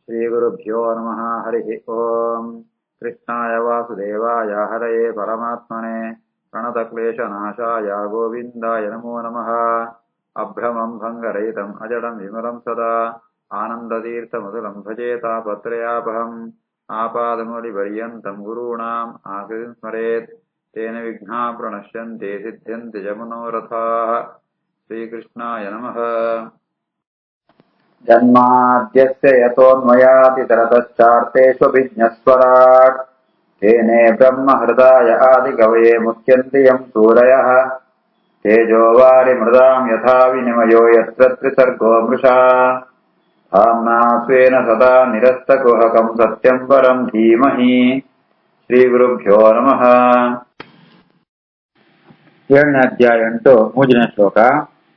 श्रीगुरुभ्यो नमः। हरिः ओम्। कृष्णाय वासुदेवाय हरये परमात्मने प्रणतक्लेशनाशाय गोविन्दाय नमो नमः। अभ्रमम् भङ्गरहितम् अजडम् विमलम् सदा आनन्दतीर्थमधुरम् भजेतापत्रयापहम् आपादमौलिपर्यन्तम् गुरूणाम् आकृतिम् स्मरेत् तेन विघ्नाः प्रणश्यन्ति सिद्ध्यन्ति च मनोरथाः। श्रीकृष्णाय नमः। जन्माद्यस्य यतोऽन्वयातितरतश्चार्तेष्वभिज्ञस्वराट् तेने ब्रह्महृदाय आदिकवये मुह्यन्ति यम् सूरयः तेजो वारिमृदाम् यथा विनिमयो यत्र त्रिसर्गो मृषा धाम्ना स्वेन सदा निरस्तकुहकम् सत्यम् परम् धीमहि। श्रीगुरुभ्यो नमः। 7ನೇ ಅಧ್ಯಾಯ 8 ಶ್ಲೋಕ.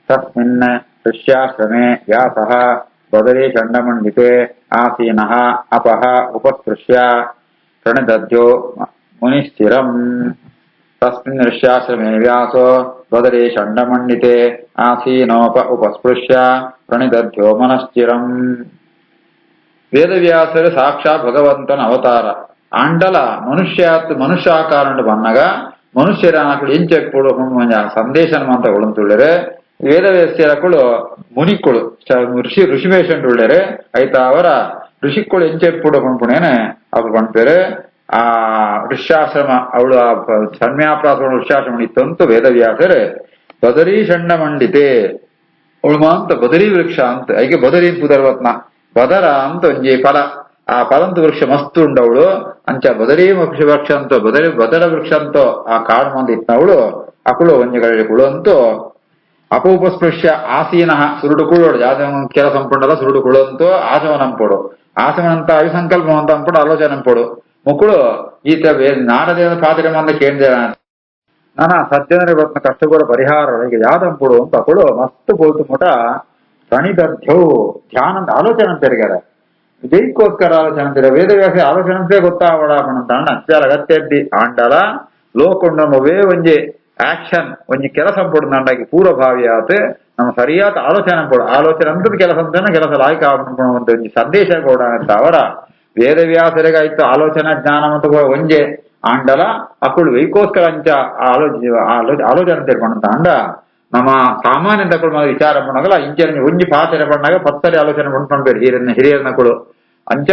ತಸ್ಮಿನ್ ಋಷ್ಯಾಶ್ರಮೆ ವ್ಯಾಸಃ ಬದರಿ ಚಂಡಮಂಡಿತೆ ಆಸೀನಃ ಅಪಃ ಉಪಸ್ಪೃಶ್ಯ ಪ್ರಣದದ್ಯೋ ಮುನಿಶ್ಚಿರಂ. ತಸ್ಮಿನ್ ಋಷ್ಯಾಶ್ರಮೆ ವ್ಯಾಸೋ ಬದರಿ ಚಂಡಮಂಡಿತೆ ಆಸೀನೋಪ ಉಪಸ್ಪೃಶ್ಯ ಪ್ರಣದದ್ಯೋ ಮನಶ್ಚಿರಂ. ವೇದವ್ಯಾಸರು ಸಾಕ್ಷಾತ್ ಭಗವಂತನ ಅವತಾರ. ಆಂಡಲ ಮನುಷ್ಯಾಕಾರಣ ಬನ್ನಗ ಮನುಷ್ಯರಾಕಳು ಎಂಚೆಕ್ಕಳು ಸಂದೇಶನ ಅಂತ ಕೊಡುತ್ತುಳ್ಳರೆ. ವೇದವ್ಯಾಸರಕಳು ಮುನಿಕ್ಕಳು ಋಷಿವೇಷಂಡುಳ್ಳರೆ ಐತ ಅವರ ಋಷಿಕ್ಕಳು ಎಂಚೆಪ್ಪುಡು ಪಂಪುಣೇನೆ ಅವು ಪಂಪೇರೆ. ಆ ಋಷ್ಯಾಶ್ರಮ ಅವಳು ಸನ್ಯಾಪ್ರಾಸ ಋಷ್ಯಾಶ್ರಮ ಇತ್ತಂತೂ ವೇದವ್ಯಾಸರೇ ಬದರಿ ಚಂಡ ಮಂಡಿತೆ ಅವಳು ಮಾಂತ ಬದರಿ ವೃಕ್ಷ ಅಂತ ಐಕೆ ಬದರಿ ಪುದರ್ವತ್ನ ಬದರ ಅಂತ ಒಂಜಿ ಫಲ. ಆ ಫಲಂತ ವೃಕ್ಷ ಮಸ್ತು ಉಂಡವಳು ಅಂಚ ಬದರಿ ವೃಕ್ಷ ಅಂತ ಬದರ ವೃಕ್ಷ ಅಂತೋ ಆ ಕಾಡು ಮಂದಿ ಇತ್ತವಳು ಅಕುಳು ಒಂಜಿ ಕುಳು ಅಂತೂ ಅಪೋಪಸ್ಪೃಶ್ಯ ಆಸೀನ ಸುರುಡು ಕುಳೋಡು ಯಾವ್ದು ಕೆಲಸ ಅಂಪುಂಡಲ್ಲ ಸುರುಡು ಕುಳು ಅಂತೂ ಆಸವನಂಪೊಡು ಆಸವನಂತ ಅವಿಸಂಕಲ್ಪವಂತ ಅಂಪುಡು ಆಲೋಚನಂಪೊಡು ಮುಕ್ಕಳು ಈತ ನಾಡದೇವ ಪಾತ್ರೆ ಮಂದ ಕೇಳಿದೆ ನಾನಾ ಸಜ್ಜನರ ಬರ್ತನ ಕಷ್ಟಗಳ ಪರಿಹಾರ ಈಗ ಯಾವ್ದಂಪುಡು ಅಂತ ಅಕುಳು ಮಸ್ತ್ ಬೋಲ್ತು ಮುಟ ಪ್ರಣೀತಧ್ಯವು ಧ್ಯಾನ ಆಲೋಚನೆ ತಿರುಗಾರೆ ಜೈಕೋಸ್ಕರ ಆಲೋಚನೆ ತಿರುಗ ವೇದವ್ಯಾಸ ಆಲೋಚನೆ ಗೊತ್ತಾವಡಾಪಣಂತ ಅಚ್ಚಾರ ಅಗತ್ಯದ್ದಿ ಆಂಡಲ ಲೋಕೊಂಡ ಒವೇ ಒಂಜಿ ಆಕ್ಷನ್ ಒಂಜಿ ಕೆಲಸ ಪೊಡುಂದಾಗಿ ಪೂರ್ವಭಾವಿ ಆತ ನಮ್ಮ ಸರಿಯಾದ ಆಲೋಚನೆ ಕೊಡು ಆಲೋಚನೆ ಅಂತದ ಕೆಲಸ ಅಂತಾನೆ ಕೆಲಸ ಲಾಯ್ಕ ಒಂದು ಸಂದೇಶ ಕೊಡ ಅಂತ ಅವರ ವೇದವ್ಯಾಸರಿಗಾಯ್ತು ಆಲೋಚನಾ ಜ್ಞಾನ ಮತ್ತು ಒಂಜೆ ಆಂಡಲ ಅಕ್ಕಳು ವೈಕೋಸ್ಕರ ಅಂಚ ಆಲೋಚನೆ ತಿರ್ಕೊಂಡಂತ ಅಂಡ ನಮ್ಮ ಸಾಮಾನ್ಯ ತಕ್ಕಳು ವಿಚಾರ ಪಣ್ಣಗಲ್ಲ ಇಂಚ ಒಂಜಿ ಪಾತ್ರೆ ಪಣ್ಣಾಗ ಪತ್ತರಿ ಆಲೋಚನೆ ಪಡ್ಕೊಂಡ್ಬೇಡಿ ಹಿರಿಯರ್ನಕ್ಕಳು ಅಂಚ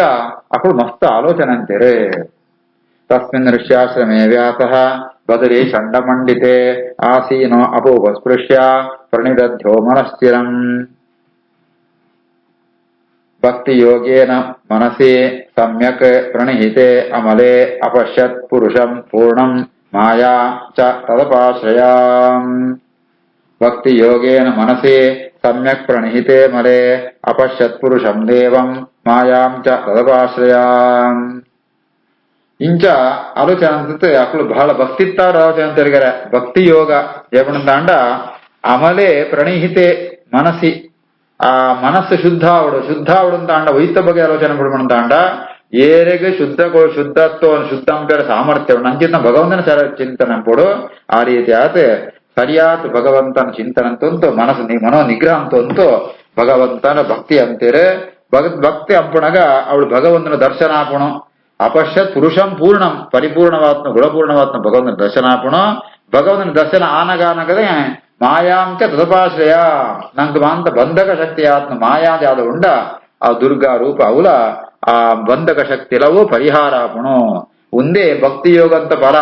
ಅಕ್ಕಳು ಮಸ್ತ್ ಆಲೋಚನೆ ಅಂತೀರಿ. ತಸ್ಮಿನ್ ಋಷ್ಯಾಶ್ರಮೇ ವ್ಯಾಸಃ ಬದರಿ ಚಂಡಮಂಡಿತೆ ಆಸೀನೋ ಅಪೋಪಸ್ಪೃಶ್ಯ ಪ್ರಣಿದಧ್ಯೋ ಮನಶ್ಚಿರಂ. ಭಕ್ತಿಯೋಗೇನ ಮನಸಿ ಸಮ್ಯಕ್ ಪ್ರಣಹಿತೆ ಅಮಲೆ ಅಪಶ್ಯತ್ ಪುರುಷಂ ಪೂರ್ಣಂ ಮಾಯಾ ಚ ತದಪಾಶ್ರಯಾಂ. ಭಕ್ತಿಯೋಗೇನ ಮನಸಿ ಸಮ್ಯಕ್ ಪ್ರಣಹಿತೆ ಮಲೆ ಅಪಶ್ಯತ್ ಪುರುಷಂ ದೇವಂ ಮಾಯಾಂ ಚ ತದಪಾಶ್ರಯಾಂ. ಇಂಚ ಆಲೋಚನೆ ಅಂತ ಅಕ್ಕಳು ಬಹಳ ಭಕ್ತಿತ್ತಾರ ಆಲೋಚನೆ ಅಂತ ಹೇಳಿದಾರೆ. ಭಕ್ತಿ ಯೋಗ ಏಪಣಂತಾಂಡ ಅಮಲೆ ಪ್ರಣಹಿತೆ ಮನಸ್ಸಿ ಆ ಮನಸ್ಸು ಶುದ್ಧ ಅವಡು ಅಂತ ಅಂಡ ವೈತ ಬಗ್ಗೆ ಆಲೋಚನೆ ಪಡ್ಕೊಂಡಂತಾಂಡ ಏರೆಗೆ ಶುದ್ಧತ್ವ ಶುದ್ಧಾಂಪೇರ ಸಾಮರ್ಥ್ಯ ನಂಚಿನ ಭಗವಂತನ ಚಿಂತನೆ ಪಡು ಆ ರೀತಿ ಆತ ಸರಿಯಾದ ಭಗವಂತನ ಚಿಂತನೆ ಅಂತಂತು ಮನಸ್ಸು ಮನೋ ನಿಗ್ರಹ ಅಂತಂತು ಭಗವಂತನ ಭಕ್ತಿ ಅಂತೀರೆ. ಭಕ್ತಿ ಅಂಪಣಗ ಅವಳು ಭಗವಂತನ ದರ್ಶನ ಆಪುಣು ಅಪಶ್ಯತ್ ಪುರುಷಂ ಪೂರ್ಣಂ ಪರಿಪೂರ್ಣವಾತ್ಮ ಗುಣಪೂರ್ಣವಾತ್ಮ ಭಗವಂತನ ದರ್ಶನ ಆಪುಣು. ಭಗವಂತನ ದರ್ಶನ ಆನಗಾನಗದೆ ಮಾಯಾಂಚ ತದಪಾಶ್ರಯ ನಂಗೆ ಮಾಂತ ಬಂಧಕ ಶಕ್ತಿ ಆತ್ಮ ಮಾಯಾದ ಯಾವ್ದು ಉಂಡ ಆ ದುರ್ಗಾ ರೂಪ ಅವಳ ಆ ಬಂಧಕ ಶಕ್ತಿ ಎಲ್ಲವೂ ಪರಿಹಾರ ಆಪುಣು. ಒಂದೇ ಭಕ್ತಿ ಯೋಗ ಅಂತ ಫಲ.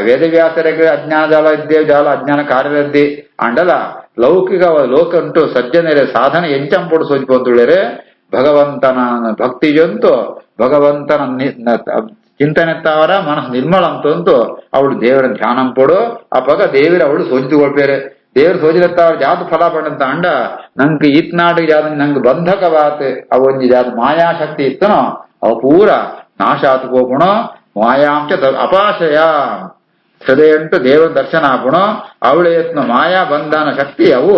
ವೇದವ್ಯಾಸರಿಗೆ ಅಜ್ಞಾನ ಜಾಲ ಇದ್ದೇ ಜಾಲ ಅಜ್ಞಾನ ಕಾರ್ಯದ್ದಿ ಅಂಡಲ ಲೌಕಿಕ ಲೋಕ ಉಂಟು ಸಜ್ಜನರೇ ಸಾಧನೆ ಎಂಚಂಪುಡು ಸೋಜಿಪೊಂದುಳ್ಳರೆ ಭಗವಂತನ ಭಕ್ತಿ ಜಂತು ಭಗವಂತನ ಚಿಂತನೆ ತಾವರ ಮನಸ್ಸು ನಿರ್ಮಲ ಅಂತಂತು ಅವಳು ದೇವರ ಧ್ಯಾನ ಪಡು ಅಪಗ ದೇವರ ಅವಳು ಸೋಜಿತುಕೊಳ್ಬೇರೆ ದೇವರು ಸೋಜಿಲತ್ತಾವ ಜಾತು ಫಲ ಪಡಂತ ಅಂಡ ನಂಗೆ ಈತ್ನಾಡಿಗೆ ಜಾತ ನಂಗೆ ಬಂಧಕವಾತ ಅವೊಂಜಿ ಜಾತ ಮಾಯಾಶಕ್ತಿ ಇತ್ತನೋ ಅವು ಪೂರ ನಾಶ ಆತು ಹೋಗುಣೋ ಮಾಯಾಂಶ ಅಪಾಶಯ ಹೃದಯ ಉಂಟು ದೇವರ ದರ್ಶನ ಆಪುಣೋ ಅವಳು ಯತ್ನ ಮಾಯಾ ಬಂಧನ ಶಕ್ತಿ ಅವು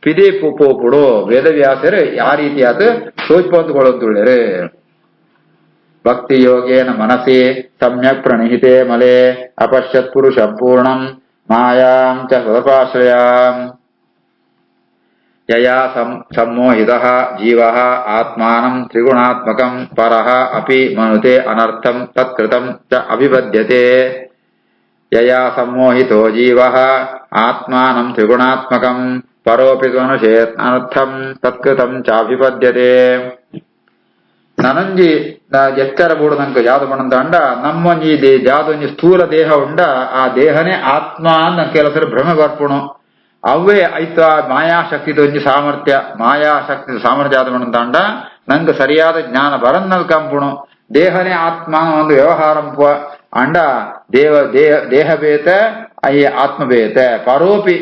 ಪಿದಿ ಪೋಪುಡು. ವೇದವ್ಯಾಸರು ಆ ರೀತಿಯಾದ ಸೋಜ್ಪಂದುಕೊಳ್ಳುತ್ತುಳ್ಳರೆ. ಭಕ್ತಿ ಯೋಗೇನ ಮನಸಿ ಸಮ್ಯಕ್ ಪ್ರಣಹಿತೆ ಮಲೆ ಅಪಶ್ಯತ್ ಪುರುಷಂ ಪೂರ್ಣಂ ಮಾಯಾಂ ಚ ಸದಪಾಶ್ರಯಾಂ. ಯಯಾ ಸಮ್ಮೋಹಿತಃ ಜೀವಃ ಆತ್ಮಾನಂ ತ್ರಿಗುಣಾತ್ಮಕಂ ಪರಃ ಅಪಿ ಮನುತೆ ಅನರ್ಥಂ ತತ್ಕೃತಂ ಚ ಅಭಿಬಧ್ಯತೆ. ಯಯಾ ಸಮ್ಮೋಹಿತೋ ಜೀವಃ ಆತ್ಮಾನಂ ತ್ರಿಗುಣಾತ್ಮಕಂ ಪರೋಪಿ ಮನುಷೇತ್ ಅನರ್ಥಂ ತತ್ಕೃತಂ ಚ ಅಭಿಬಧ್ಯತೆ. ನನಂಜಿ ಎಚ್ಚರ ಬೂಡದಂಕ ಯಾವ್ದು ಬಣ್ಣದ ಅಂಡ ನಮ್ಮೊಂಜಿ ಯಾವ್ದೊಂಜಿ ಸ್ಥೂಲ ದೇಹ ಉಂಡ ಆ ದೇಹನೇ ಆತ್ಮ ಅಂದ ಕೆಲಸರು ಭ್ರಮೆ ಬರ್ಪುಣು ಅವೇ ಐತ ಮಾಯಾಶಕ್ತಿದ ಒಂಜಿ ಸಾಮರ್ಥ್ಯ ಮಾಯಾಶಕ್ತಿದ ಸಾಮರ್ಥ್ಯ ಆದ ಬಣ್ಣದ ಅಂಡ ನಂಗೆ ಸರಿಯಾದ ಜ್ಞಾನ ಬರನ್ನಲ್ ಕಂಪುಣು ದೇಹನೇ ಆತ್ಮ ಒಂದು ವ್ಯವಹಾರಂಪ ಅಂಡ ದೇಹ ಬೇತ ಅಯ್ಯ ಆತ್ಮ ಬೇತ ಪರೋಪಿ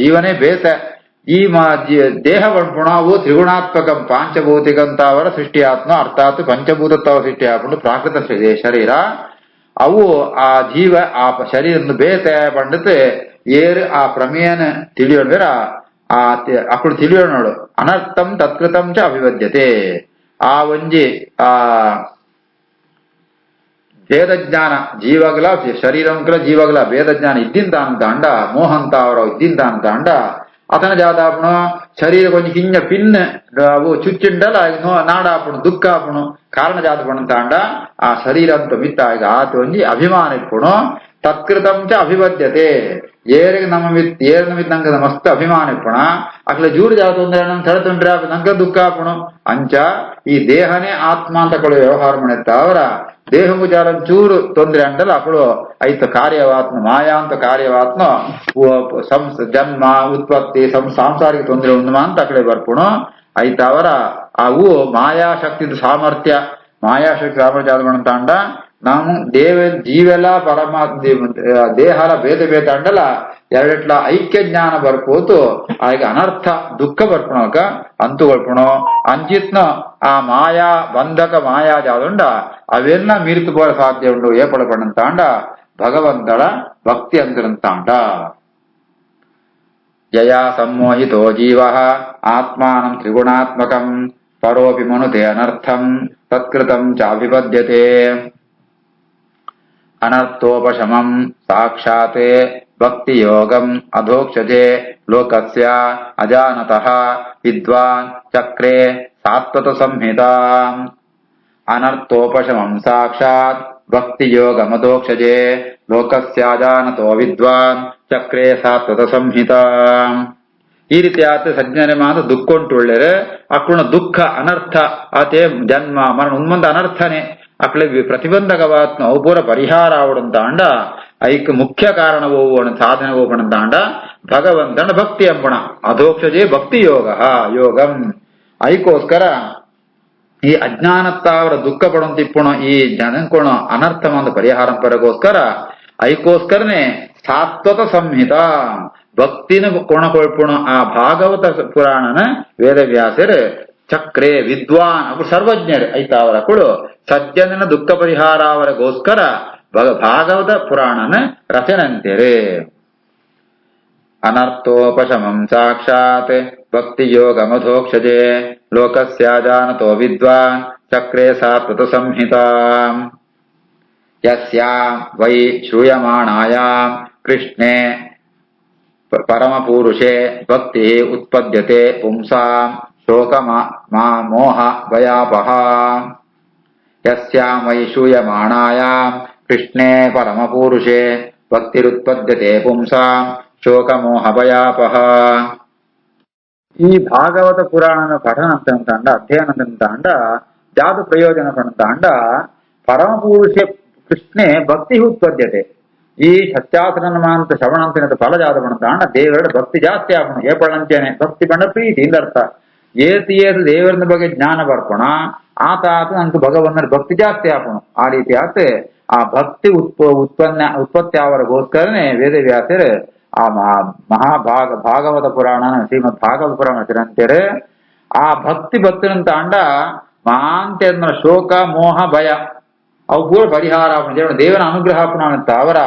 ಜೀವನೇ ಬೇತ ಈ ದೇಹ ಪುಣವು ತ್ರಿಗುಣಾತ್ಮಕಂ ಪಾಂಚಭೌತಿಕಂತಾವರ ಸೃಷ್ಟಿ ಆತ್ಮ ಅರ್ಥಾತ್ ಪಂಚಭೂತತ್ತವ ಸೃಷ್ಟಿ ಆಪುಂಡು ಪ್ರಾಕೃತ ಶರೀರ ಅವು ಆ ಜೀವ ಆ ಶರೀರ ಬೇತ ಪಂಡತ್ ಏರು ಆ ಪ್ರಮೇಯನ ತಿಳಿಯೋಣ ಆ ಅಕ್ಕಳು ತಿಳಿಯೋಣ ನೋಡು ಅನರ್ಥಂ ತತ್ಕೃತಂ ಚ ಅಭಿವದ್ಯತೆ. ಆ ಒಂಜಿ ಆ ಭೇದಜ್ಞಾನ ಜೀವಗಲ ಶರೀರಂಕಲ ಜೀವಗಲ ಭೇದಜ್ಞಾನ ಇದ್ದಿಂದ ಅಂತ ಅಂಡ ಮೋಹಂತ ಅವರ ಇದ್ದಿಂದ ಅಂತ ಅಂಡ ಅತನ ಜಾತಾಪುಣು ಶರೀರ ಕೊಂಚ ಹಿಂಜ ಪಿನ್ ಅವು ಚುಚ್ಚಿಂಡಲ ನಾಡಾಪುಣು ದುಃಖ ಆಪುಣು ಕಾರಣ ಜಾತಪುಣು ತಾಂಡ ಆ ಶರೀರ ಅಂತ ಮಿತ್ತ ಈಗ ಆತ ಒಂಜಿ ಅಭಿಮಾನ ಇಪ್ಪುಣು ತತ್ಕೃತಂ ಚ ಅಭಿಬದ್ಧತೆ ಏರಿಗೆ ನಮ್ಮ ಮಿತ್ ಏರ್ ಮಿತ್ ನಂಗೆ ಮಸ್ತ್ ಅಭಿಮಾನ ಇಪ್ಪುಣ ಅಕ್ಲ ಜೂರು ಜಾತ ತೊಂದ್ರೆ ನಮ್ ತಡತೊಂಡ್ರೆ ನಂಗೆ ದುಃಖ ಆಪುಣು ಅಂಚ ಈ ದೇಹನೇ ಆತ್ಮ ಅಂತ ಕಳು ವ್ಯವಹಾರ ಮಾಡಿತ್ತ ಅವರ ದೇಹವು ಜಾರ ಚೂರು ತೊಂದ್ರೆ ಅಂಡಲ್ಲ ಅಕ್ಕಳು ಐತ ಕಾರ್ಯವಾತ್ಮ ಮಾಯಾ ಅಂತ ಕಾರ್ಯವಾತ್ಮ ಜನ್ಮ ಉತ್ಪತ್ತಿ ಸಾಂಸಾರಿಕ ತೊಂದರೆ ಉಂದು ಅಂತ ಅಕಡೆ ಬರ್ಪುಣು ಐತ ಅವರ ಅವು ಮಾಯಾಶಕ್ತಿದ ಸಾಮರ್ಥ್ಯ ಮಾಯಾಶಕ್ತಿ ಸಾಮರ್ಥ್ಯ ಆದ ತಾಂಡ ನಾವು ಜೀವೆಲ್ಲ ಪರಮಾತ್ಮ ದೇಹಲ ಬೇತೆ ಬೇತೆ ಅಂಡಲ್ಲ ಎರಡೆಟ್ಲ ಐಕ್ಯ ಜ್ಞಾನ ಬರ್ಕೋತು ಆಗ ಅನರ್ಥ ದುಃಖ ಬರ್ಪುಣಕ ಅಂತು ಬರ್ಪುಣು ಅಂಚಿತ್ನ ಆ ಮಾಯಾ ಬಂಧಕ ಮಾಯಾ ಜಾದುಂಡ ಅವೆಲ್ಲ ಮೀರಿತು ಬೋರ ಸಾಧ್ಯ ಉಂಡು ಏಪಡಪಣಂತಾಂಡ ಭಗವಂತಳ ಭಕ್ತಿ ಅಂತರಂತಾಂಡ. ಯಯಾ ಸಮ್ಮೋಹಿತೋ ಜೀವಃ ಆತ್ಮಾನಂ ತ್ರಿಗುಣಾತ್ಮಕಂ ಪರೋಪಿ ಮನುತೆ ಅನರ್ಥಂ ತತ್ಕೃತಂ ಚಾಭಿಬದ್ಧತೆ. ಅನರ್ಥೋಪಶಮಂ ಸಾಕ್ಷಾತ್ ಭಕ್ತಿ ಯೋಗಂ ಅಧೋಕ್ಷಜೆ ಲೋಕಸ್ಯ ಅಜಾನತಃ ವಿದ್ವಾನ್ ಚಕ್ರೆ ಸಾತ್ವತ ಸಂಹಿತಾ. ಅನರ್ಥೋಪಶಮಂ ಸಾಕ್ಷಾತ್ ಭಕ್ತಿ ಯೋಗಮಧೋಕ್ಷಜೆ ಲೋಕಸ್ಯ ಅಜಾನತೋ ವಿದ್ವಾನ್ ಚಕ್ರೆ ಸಾತ್ವತ ಸಂಹಿತಾ. ಈ ರೀತಿ ಆತ ಸಜ್ಞಾನ ಮಾತು ದುಃಖ ಉಂಟುಳ್ಳರೆ ಅಕ್ಕಳ ದುಃಖ ಅನರ್ಥ ಆತೆ ಜನ್ಮ ಮರಣ ಉನ್ಮಂದ ಅನರ್ಥನೆ ಅಕ್ಳ ಪ್ರತಿಬಂಧಕವಾತ್ಮ ಅವು ಪರಿಹಾರ ಅವಡಂತಾಂಡ ಐಕ್ ಮುಖ್ಯ ಕಾರಣವೋ ಸಾಧನೆ ಹೋಗಣಂತಾಂಡ ಭಗವಂತನ ಭಕ್ತಿ ಅಂಬಣ ಅಧೋಕ್ಷಜೆ ಭಕ್ತಿ ಯೋಗಂ ಐಕೋಸ್ಕರ ಈ ಅಜ್ಞಾನತ್ತಾವರ ದುಃಖ ಪಡಂತಿಪ್ಪುಣ ಈ ಜನಕೋಣ ಅನರ್ಥ ಒಂದು ಪರಿಹಾರ ಪರಗೋಸ್ಕರ ಐಕೋಸ್ಕರನೇ ಸಾತ್ವತ ಸಂಹಿತ ಭಕ್ತಿನ ಕೊಣಕೊಳ್ಪುಣ ಆ ಭಾಗವತ ಪುರಾಣನ ವೇದವ್ಯಾಸರು ಚಕ್ರೆ ವಿದ್ವಾನ್ ಅವು ಸರ್ವಜ್ಞರು ಐತ ಅವರ ಕೊಡು ಸಜ್ಜನನ ದುಃಖ ಪರಿಹಾರ ಅವರಿಗೋಸ್ಕರ ಭಾಗವತ ಪುರಾಣನ ರಚನಂತೆರೆ. ಅನರ್ಥೋಪಶಮಂ ಸಾಕ್ಷಾತ್ ಭಕ್ತಿ ಯೋಗಮಧೋಕ್ಷಜೆ ಲೋಕಸ್ಯಾಜಾನತೋ ವಿದ್ವಾನ್ ಚಕ್ರೆ ಸಾತ್ವತ ಸಂಹಿತಾ. ಯಸ್ಯಾಂ ವೈ ಶ್ರೂಯಮಾಣಾಯಾಂ ಕೃಷ್ಣೇ ಪರಮಪುರುಷೇ ಭಕ್ತಿ ಉತ್ಪದ್ಯತೆ ಪುಂಸಾಂ ಶೋಕ ಮೋಹ ಭಯಾಪಹ. ಯಸ್ಯಾಂ ವೈ ಶ್ರೂಯಮಾಣಾಯಾಂ ಕೃಷ್ಣೇ ಪರಮಪುರುಷೇ ಭಕ್ತಿರುತ್ಪದ್ಯತೆ ಪುಂಸಾಂ ಶೋಕ ಮೋಹ ಭಯಾಪಹ. ಈ ಭಾಗವತ ಪುರಾಣನ ಪಠನ ಅಂತಂತಾಂಡ ಅಧ್ಯಯನ ಅಂತಂತಾಂಡ ಜಾದು ಪ್ರಯೋಜನ ಪಣಂತಾಂಡ ಪರಮಪುರುಷೇ ಕೃಷ್ಣೆ ಭಕ್ತಿ ಉತ್ಪದ್ಯತೆ. ಈ ಸತ್ಯಾಸನಮಾಂತ ಶ್ರವಣಾಂತನದ ಫಲ ಜಾತ ಪಣಂತಾಂಡ ದೇವರ ಭಕ್ತಿ ಜಾಸ್ತಿ ಆಪಣ ಏಪಳಂತೇನೆ ಭಕ್ತಿ ಪಂಡ ಪ್ರೀತಿ ಇಂದರ್ಥ ಏತು ದೇವರ ಬಗ್ಗೆ ಜ್ಞಾನ ಬರ್ಪಣ ಆತ ನಂಗೆ ಭಗವಂತನ ಭಕ್ತಿ ಜಾಸ್ತಿ ಆಪಣ. ಆ ರೀತಿ ಆತ ಆ ಭಕ್ತಿ ಉತ್ಪತ್ತಿ ಅವರಿಗೋಸ್ಕರನೇ ವೇದವ್ಯಾಸರು ಆ ಭಾಗವತ ಪುರಾಣ ಶ್ರೀಮದ್ ಭಾಗವತ ಪುರಾಣ ಅಂತಾರೆ. ಆ ಭಕ್ತಿನಂತ ಅಂಡ ಮಾಂತೆ ಶೋಕ ಮೋಹ ಭಯ ಅವು ಪೂರ ಪರಿಹಾರ ದೇವನ ಅನುಗ್ರಹ ಅಂತ ಅವರ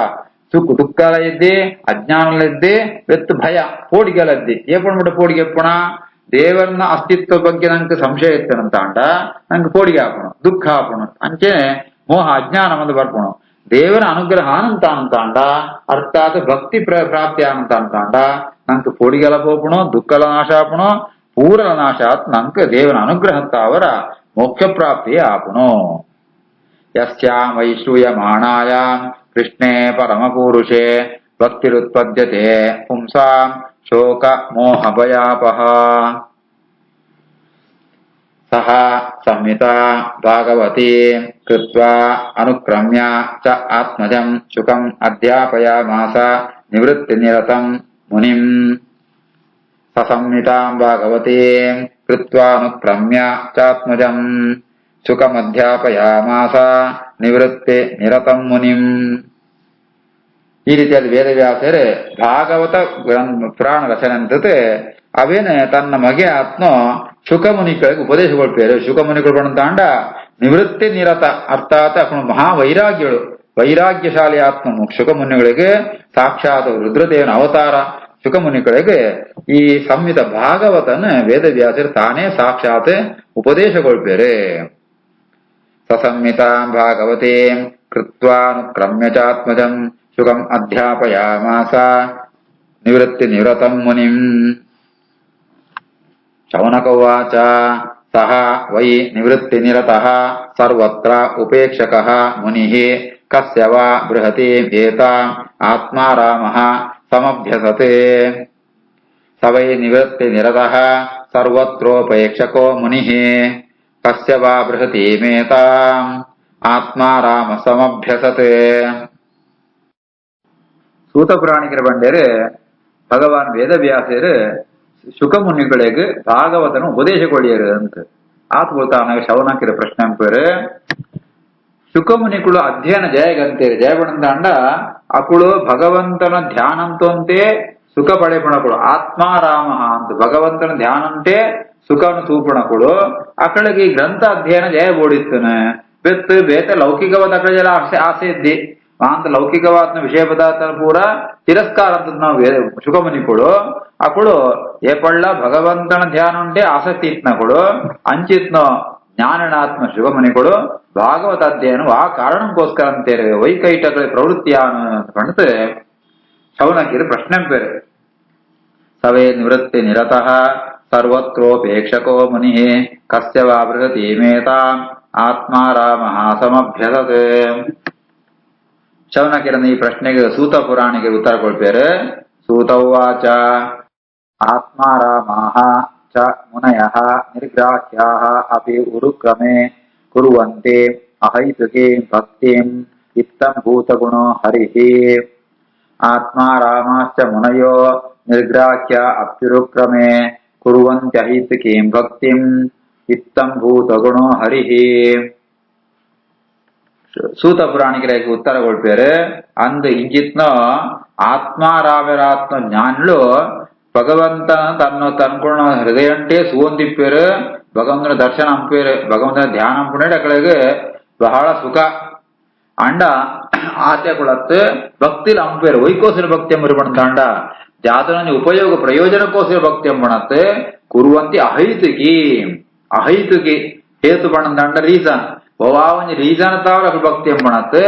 ದುಃಖಲ ಇದ್ದೆ ಅಜ್ಞಾನಲ ಇದ್ದೆ ಬೆತ್ತು ಭಯ ಪೋಡಿಗೆಲದ್ದಿ ಏಪಣ್ಬಿಟ್ಟ ಪೋಡಿಗೆ ಎಪ್ಪಣ ದೇವರನ್ನ ಅಸ್ತಿತ್ವ ಬಗ್ಗೆ ನಂಗೆ ಸಂಶಯ ಇತ್ತನಂತ ಅಂಡ ನಂಗೆ ಪೋಡಿಗೆ ಹಾಕೋಣ ದುಃಖ ಹಾಕೋಣ ಅಂಚೆನೆ ಮೋಹ ಅಜ್ಞಾನ ಒಂದು ಬರ್ಪೋಣ. ದೇವರ ಅನುಗ್ರಹ ಅಂತ ಅಂತಾಂಡ ಅರ್ಥಾತ್ ಭಕ್ತಿ ಪ್ರಾಪ್ತಿ ಅಂತ ಅಂತಾಂಡ ನಂಗೆ ಪೊಡಿಗೆಲ ಪೋಪುಣೋ ದುಃಖಲ ನಾಶ ಆಪುಣೋ ಪೂರಲ ನಾಶ ಆತ್ ನಂಗೆ ದೇವರ ಅನುಗ್ರಹ ಅವರ ಮೋಕ್ಷ ಪ್ರಾಪ್ತಿ ಆಪುಣೋ ಯಸ್ಯಾಂ ವೈಶ್ರೂಯಮಾಣಾಯಾಂ ಕೃಷ್ಣೇ ಪರಮಪೂರುಷೇ ಭಕ್ತಿರುತ್ಪದ್ಯತೆ ಪುಂಸಾಂ ಶೋಕ ಮೋಹ ಭಯಾಪಹ ಸಹ ಸಂಹಿತಾ ಭಾಗವತಿ ಕೃತ್ವಾ ಅನುಕ್ರಮ್ಯ ಚ ಆತ್ಮಜಂ ಶುಕಂ ಅಧ್ಯಾಪಯಾಮಾಸ ನಿವೃತ್ತಿ ನಿರತಂ ಮುನಿಂ ಸಸಂಹಿತಾಂ ಭಾಗವತಿ ಕೃತ್ವಾ ಅನುಕ್ರಮ್ಯ ಚಾತ್ಮಜಂ ಶುಕಮಧ್ಯಾಪಯಾಮಾಸ ನಿವೃತ್ತಿ ನಿರತಂ ಮುನಿಂ. ಈ ರೀತಿಯಾದ ವೇದವ್ಯಾಸರೇ ಭಾಗವತ ಪುರಾಣ ರಚನೆ ಅಂತತೆ ಅವೇನೆ ತನ್ನ ಮಗೆ ಆತ್ಮ ಶುಕಮುನಿಗಳಿಗೆ ಉಪದೇಶಗೊಳ್ಪೇರು. ಶುಕಮುನಿಗಳು ಬಂದಾಂಡ ನಿವೃತ್ತಿ ನಿರತ ಅರ್ಥಾತ್ ಅಪ್ಪನು ಮಹಾವೈರಾಗ್ಯಗಳು ವೈರಾಗ್ಯಶಾಲಿ ಆತ್ಮ ಶುಕಮುನಿಗಳಿಗೆ ಸಾಕ್ಷಾತ್ ರುದ್ರದೇವನ ಅವತಾರ. ಶುಕಮುನಿಗಳಿಗೆ ಈ ಸಂಹಿತ ಭಾಗವತನ ವೇದವ್ಯಾಸರು ತಾನೇ ಸಾಕ್ಷಾತ್ ಉಪದೇಶಗೊಳ್ಪೇರೆ. ಸಸಂಹಿತಾಂ ಭಾಗವತೆ ಕೃತ್ವಾನುಕ್ರಮ್ಯ ಚಾತ್ಮಜಂ ಶುಕಂ ಅಧ್ಯಾಪಯಾಮಾಸ ನಿವೃತ್ತಿ ನಿವೃತಂ ಮುನಿಂ. ಶೌನಕ ಉವಾಚ ಸಹ ವೈ ನಿವೃತ್ತಿ ನಿರತಃ ಸರ್ವತ್ರ ಉಪೇಕ್ಷಕಃ ಮುನಿಃ ಕಸ್ಯ ವಾ ಬೃಹತೀಂ ಏತಾಂ ಆತ್ಮಾರಾಮಃ ಸಮಭ್ಯಸತೆ. ಸ ವೈ ನಿವೃತ್ತಿ ನಿರತಃ ಸರ್ವತ್ರೋಪೇಕ್ಷಕೋ ಮುನಿಃ ಕಸ್ಯ ವಾ ಬೃಹತೀಮೇತಾಂ ಆತ್ಮಾರಾಮ ಸಮಭ್ಯಸತೆ. ಸೂತ ಪುರಾಣಿಕರ ಬಂಡೇರು ಭಗವಾನ್ ವೇದವ್ಯಾಸರು ಶುಕಮುನಿಗಳಿಗೆ ಭಾಗವತನ ಉಪದೇಶ ಕೊಡಿಯರು ಅಂತ ಆತ್ ಬೋತಾನ ಶವನಕಿರ ಪ್ರಶ್ನೆ ಅಂಪೇರು. ಶುಕಮುನಿಗಳು ಅಧ್ಯಯನ ಜಯಗಂತೇರು ಜಯಪಡಂದಾಂಡ ಅಕುಳು ಭಗವಂತನ ಧ್ಯಾನಂತಂತೆ ಸುಖ ಪಡೆಪಣಕುಳು ಆತ್ಮಾರಾಮ ಅಂತ ಭಗವಂತನ ಧ್ಯಾನಂತೆ ಸುಖವನ್ನು ಸೂಪಣಕುಳು ಅಕಳಿಗೆ ಈ ಗ್ರಂಥ ಅಧ್ಯಯನ ಜಯ ಬೋಡಿಸ್ತನೆ ಬೆತ್ತು ಬೇತ ಲೌಕಿಕವಾದ ಅಕಳ ಜಲ ಆಸೆ ಇದ್ದಿ ಅಂತ ಲೌಕಿಕವಾದ ವಿಷಯ ಪದಾರ್ಥ ಪೂರ ತಿರಸ್ಕಾರ ಅಂತ ನಾವು ಶುಕಮುನಿಗಳು ಅಕಳು ಏಪಳ್ಳ ಭಗವಂತನ ಧ್ಯಾನ ಉಂಟೆ ಆಸಕ್ತಿ ಇತ್ನಗಳು ಅಂಚಿತ್ನೋ ಜ್ಞಾನನಾತ್ಮ ಶುಕಮುನಿಗಳು ಭಾಗವತ ಅಧ್ಯಯನ ಆ ಕಾರಣಕ್ಕೋಸ್ಕರ ಅಂತೇವೆ ವೈಕೈಟಗಳ ಪ್ರವೃತ್ತಿಯಾನು ಅಂತ ಕಂಡು ಶೌನಕಿರು ಪ್ರಶ್ನೆ ಬೇರೆ. ಸವೇ ನಿವೃತ್ತಿ ನಿರತಃ ಸರ್ವತ್ರೋಪೇಕ್ಷಕೋ ಮುನಿ ಕಸ್ಯ ವಾ ಬೃಹತೀಮೇತಾಂ ಆತ್ಮಾರಾಮ ಸಮಭ್ಯಸತೆ. ಶೌನಕಿರನ ಈ ಪ್ರಶ್ನೆಗೆ ಸೂತ ಪುರಾಣಿಗೆ ಉತ್ತರ ಕೊಡ್ಬೇರೆ. ಸೂತ ಉವಾಚ ಆತ್ಮಾರಾಮಾಃ ಚ ಮುನಯಃ ನಿರ್ಗ್ರಾಹ್ಯಾಃ ಅಪಿ ಉರುಕ್ರಮೇ ಕುರ್ವಂತೆ ಅಹೈತುಕೀಂ ಭಕ್ತಿಂ ಇತ್ತಂ ಭೂತಗುಣೋ ಹರಿಃ. ಆತ್ಮಾರಾಮಾಶ್ಚ ಮುನಯೋ ನಿರ್ಗ್ರಾಹ್ಯ ಅಪ್ಯುರುಕ್ರಮೇ ಕುರ್ವಂತ್ಯಹೈತುಕೀಂ ಭಕ್ತಿಂ ಇತ್ತಂ ಭೂತಗುಣೋ ಹರಿಃ. ಸೂತ ಪುರಾಣಿಕರಿಗೆ ಉತ್ತರ ಕೊಡ್ಬೇರೆ. ಅಂದು ಇಂಜಿತ್ನೋ ಆತ್ಮಾರಾಮರಾತ್ಮ ಜ್ಞಾನುలు భగవంతన తన్ను తనుకున్న హృదయం అంటే సుగంధిప్పేరు భగవంతుని దర్శనం అంపేరు భగవంతుని ధ్యానం అంపునేడు అక్కడికి బహಳ సుఖ ಅಂಡ ಆಸೆ ಕೊಳತ್ತೆ ಭಕ್ತಿಲಿ ಅಂಪೇರು ವೈಕೋಸಿನ ಭಕ್ತಿ ಎಂಬಂತಾಂಡ ಜಾತನ ಉಪಯೋಗ ಪ್ರಯೋಜನಕ್ಕೋಸ್ಕರ ಭಕ್ತಿ ಎಂಬಣತ್ತೆ ಕುರುವಂತಿ ಅಹೈತುಕಿ ಹೇತು ಬಣ್ಣದಂಡ ರೀಸನ್ ಒಂಜಿ ರೀಸನ್ ತಾವರ ಅక్కడ ಭಕ್ತಿ ಎಂಬಣತ್ತೆ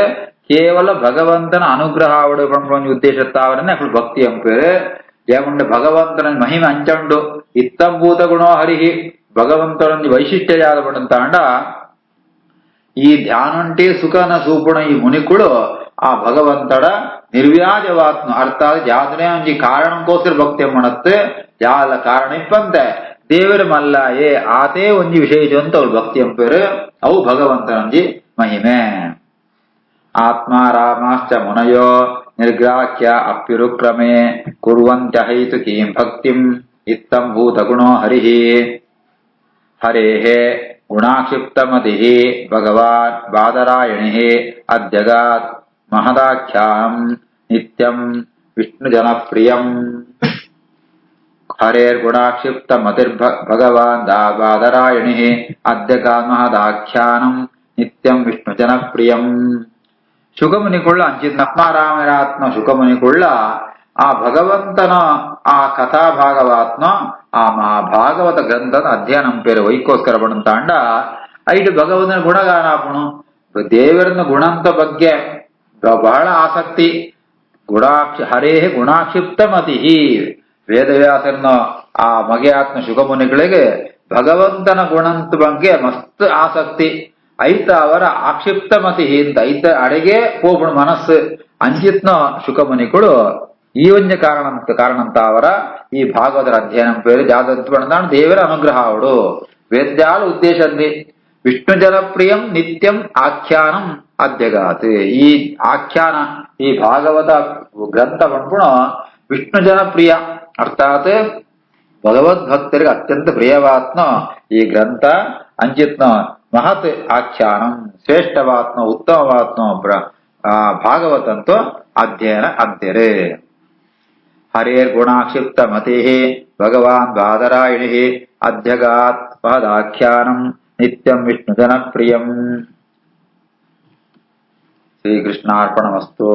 ಕೇವಲ ಭಗವಂತನ ಅನುಗ್ರಹ ಆವಡು ಪಂಡ ಉದ್ದೇಶ ತಾವರನ್ನೇ ಅక్కడ ಭಕ್ತಿ ಎಂಪೇರು. ಏಮುಂಡು ಭಗವಂತನ ಮಹಿಮೆ ಅಂಚಂಡು ಇತ್ತಂಭೂತ ಗುಣೋ ಹರಿಹಿ ಭಗವಂತನ ವೈಶಿಷ್ಟ್ಯ ಯಾದ ಪಡಂತಾಂಡ ಈ ಧ್ಯಾನಂಟೇ ಸುಖನ ಸೂಪುಣ ಈ ಮುನಿಕುಳು ಆ ಭಗವಂತಡ ನಿರ್ವ್ಯಾಜವಾತ್ಮ ಅರ್ಥಾತ್ ಯಾವ್ದನೇ ಒಂಜಿ ಕಾರಣಕ್ಕೋಸ್ಕರ ಭಕ್ತಿ ಮಾಡತ್ತೆ ಯಾಲ ಕಾರಣ ಇಪ್ಪಂತೆ ದೇವರ ಮಲ್ಲ ಏ ಆತೇ ಒಂಜಿ ವಿಶೇಷ ಅಂತ ಅವ್ರು ಭಕ್ತಿ ಎಂಪೇರು ಅವು ಭಗವಂತನೊಂಜಿ ಮಹಿಮೆ. ಆತ್ಮಾರಾಮಾಶ್ಚ ಮುನಯೋ ನಿರ್ಗ್ರಾಹ್ಯ ಅಪ್ಯುರುಕ್ರಮೇ ಕುರ್ವಂತ್ಯಹೈತುಕೀಂ ಭಕ್ತಿಂ ಇತ್ತಂ ಭೂತಗುಣೋ ಹರಿಃ. ಹರೇಃ ಗುಣಾಕ್ಷಿಪ್ತಮತಿಃ ಭಗವಾನ್ ಬಾದರಾಯಣಿಃ ಅದ್ಯಗಾತ್ ಮಹದಾಖ್ಯಾನಂ ನಿತ್ಯಂ ವಿಷ್ಣುಜನಪ್ರಿಯಂ. ಹರೇರ್ಗುಣಾಕ್ಷಿಪ್ತಮತಿರ್ಭಗವಾನ್ ಬಾದರಾಯಣಿಃ ಅದ್ಯಗಾತ್ ಮಹದಾಖ್ಯಾನಂ ನಿತ್ಯಂ ವಿಷ್ಣುಜನಪ್ರಿಯಂ. ಶುಕಮುನಿಕೊಳ್ಳ ಅಂಚಿತ್ ನಪ್ಮಾರಾಮರಾತ್ಮ ಶುಕಮುನಿಕೊಳ್ಳ ಆ ಭಗವಂತನ ಆ ಕಥಾಭಾಗವಾತ್ಮ ಆ ಮಹಾಭಾಗವತ ಗ್ರಂಥದ ಅಧ್ಯಯನ ಪೇರು ವೈಕೋಸ್ಕರ ಪಡಂತಾಂಡ ಐಟು ಭಗವಂತನ ಗುಣಗಾನ ಆಪುಣು ದೇವರನ್ನ ಗುಣಂತ ಬಗ್ಗೆ ಬಹಳ ಆಸಕ್ತಿ. ಹರೇ ಗುಣಾಕ್ಷಿಪ್ತಮತಿ. ವೇದವ್ಯಾಸನ ಆ ಮಗೆಯಾತ್ಮ ಶುಕಮುನಿಗಳಿಗೆ ಭಗವಂತನ ಗುಣಂತ ಬಗ್ಗೆ ಮಸ್ತ್ ಆಸಕ್ತಿ. ಐತ ಅವರ ಆಕ್ಷಿಪ್ತಮತಿ ಅಂತ ಐತ ಅಡೆಗೆ ಹೋಗ್ಬಿಡ ಮನಸ್ಸು ಅಂಚಿತ್ನ ಶುಕಮುನಿಗಳು ಈ ಒಂಜ ಕಾರಣಂತ ಅವರ ಈ ಭಾಗವತರ ಅಧ್ಯಯನ ಪೇರು ಜಾಗೃತಿ ಪಡೆದಾಣ ದೇವರ ಅನುಗ್ರಹ ಅವಡು ವೇದ್ಯಾಲ ಉದ್ದೇಶಂದಿ ವಿಷ್ಣು ಜನಪ್ರಿಯಂ ನಿತ್ಯಂ ಆಖ್ಯಾನಂ ಅಧ್ಯಗಾತ್. ಈ ಆಖ್ಯಾನ ಈ ಭಾಗವತ ಗ್ರಂಥ ಪಂಪುಣ ವಿಷ್ಣು ಜನಪ್ರಿಯ ಅರ್ಥಾತ್ ಭಗವದ್ಭಕ್ತರಿಗೆ ಅತ್ಯಂತ ಪ್ರಿಯವಾತ್ನ ಈ ಗ್ರಂಥ ಅಂಚಿತ್ನ ಮಹತ್ ಆಖ್ಯಾನಂ ಶ್ರೇಷ್ಠವಾತ್ನ ಉತ್ತಮವಾತ್ನ ಭಾಗವತಂತೂ ಅಧ್ಯಯನ ಅಂತೀರೆ. ಹರೇರ್ ಗುಣಾಕ್ಷಿಪ್ತ ಮತಿ ಭಗವಾನ್ ಬಾದರಾಯಣಿ ಅಧ್ಯಗಾತ್ ಮಹದಾಖ್ಯಾನಂ ನಿತ್ಯಂ ವಿಷ್ಣು ಜನಪ್ರಿಯಂ. ಶ್ರೀಕೃಷ್ಣಾರ್ಪಣಮಸ್ತು.